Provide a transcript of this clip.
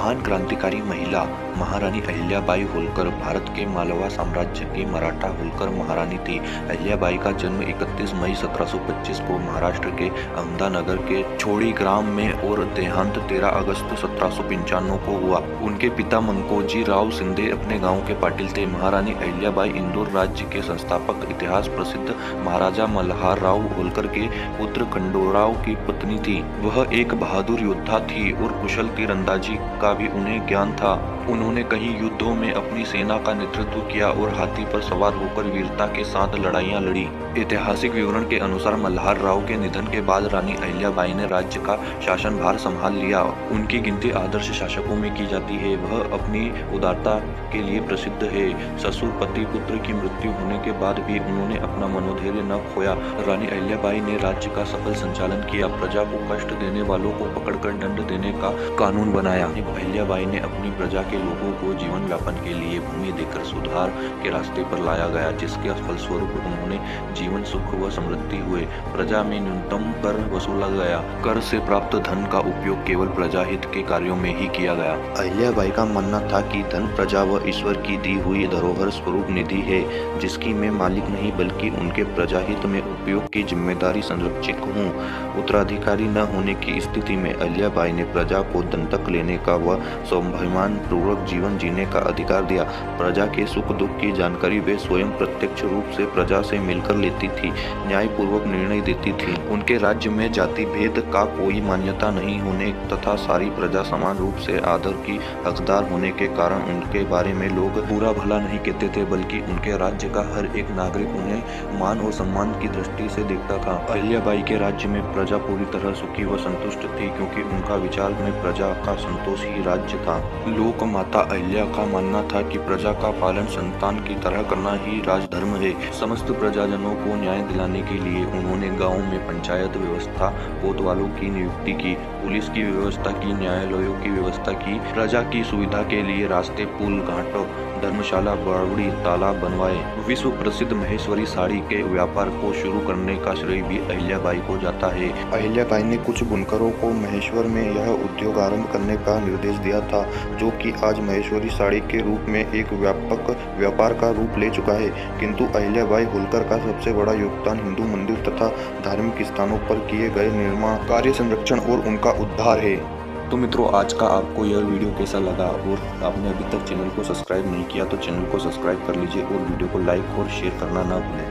महान क्रांतिकारी महिला महारानी अहिल्याबाई होलकर भारत के मालवा साम्राज्य की मराठा होलकर महारानी थी। अहिल्याबाई का जन्म 31 मई 1725 को महाराष्ट्र के अहमदानगर के छोड़ी ग्राम में और देहांत 13 अगस्त 1795 को हुआ। उनके पिता मंकोजी राव शिंदे अपने गांव के पाटिल थे। महारानी अहिल्याबाई इंदौर राज्य के संस्थापक इतिहास प्रसिद्ध महाराजा मल्हार राव होलकर के पुत्र खंडोराव की पत्नी थी। वह एक बहादुर योद्धा थी और कुशल तीरंदाजी का भी उन्हें ज्ञान था। उन्होंने कई युद्धों में अपनी सेना का नेतृत्व किया और हाथी पर सवार होकर वीरता के साथ लड़ाइयां लड़ी। ऐतिहासिक विवरण के अनुसार मल्हार राव के निधन के बाद रानी अहिल्याबाई ने राज्य का शासनभार संभाल लिया। उनकी गिनती आदर्श शासकों में की जाती है। वह अपनी उदारता के लिए प्रसिद्ध है। ससुर पति पुत्र की मृत्यु होने के बाद भी उन्होंने अपना मनोधैर्य न खोया। रानी अहिल्याबाई ने राज्य का सफल संचालन किया। प्रजा को कष्ट देने वालों को पकड़कर दंड देने का कानून बनाया। अहिल्याबाई ने अपनी प्रजा के लोगों को जीवन व्यापन के लिए भूमि देकर सुधार के रास्ते पर लाया गया, जिसके फलस्वरूप उन्होंने जीवन सुख व समृद्धि हुए। प्रजा में न्यूनतम कर वसूला गया। कर से प्राप्त धन का उपयोग केवल प्रजा हित के कार्यों में ही किया गया। अहिल्याबाई का मानना था कि धन प्रजा व ईश्वर की दी हुई धरोहर स्वरूप निधि है, जिसकी मैं मालिक नहीं बल्कि उनके प्रजा हित में उपयोग की जिम्मेदारी संरक्षक हूँ। उत्तराधिकारी न होने की स्थिति में अहिल्याबाई ने प्रजा को दत्तक लेने का व स्वाभिमान पूर्वक जीवन जीने का अधिकार दिया। प्रजा के सुख दुख की जानकारी वे स्वयं प्रत्यक्ष रूप से प्रजा से मिलकर लेती थी, न्यायपूर्वक निर्णय देती थी। उनके राज्य में जाति भेद का कोई मान्यता नहीं होने तथा सारी प्रजा समान रूप से आदर की हकदार होने के कारण उनके बारे में लोग बुरा भला नहीं कहते थे, बल्कि उनके राज्य का हर एक नागरिक उन्हें मान और सम्मान की दृष्टि से देखता था। अहिल्याबाई के राज्य में प्रजा पूरी तरह सुखी व संतुष्ट थी, क्योंकि उनका विचार में प्रजा का संतोष ही राज्य था। लोक माता अहिल्या का मानना था कि प्रजा का पालन संतान की तरह करना ही राजधर्म है। समस्त प्रजाजनों को न्याय दिलाने के लिए उन्होंने गांव में पंचायत व्यवस्था, कोतवालों की नियुक्ति की, पुलिस की व्यवस्था की, न्यायालयों की व्यवस्था की, प्रजा की सुविधा के लिए रास्ते, पुल, घाटों, धर्मशाला, बावड़ी, तालाब बनवाए। विश्व प्रसिद्ध महेश्वरी साड़ी के व्यापार को शुरू करने का श्रेय भी अहिल्याबाई को जाता है। अहिल्याबाई ने कुछ बुनकरों को महेश्वर में यह उद्योग आरंभ करने का निर्देश दिया था, जो कि आज महेश्वरी साड़ी के रूप में एक व्यापक व्यापार का रूप ले चुका है। किंतु अहिल्याबाई होलकर का सबसे बड़ा योगदान हिंदू मंदिर तथा धार्मिक स्थानों पर किए गए निर्माण कार्य, संरक्षण और उनका उद्धार है। तो मित्रों, आज का आपको यह वीडियो कैसा लगा, और आपने अभी तक चैनल को सब्सक्राइब नहीं किया तो चैनल को सब्सक्राइब कर लीजिए और वीडियो को लाइक और शेयर करना ना भूलें।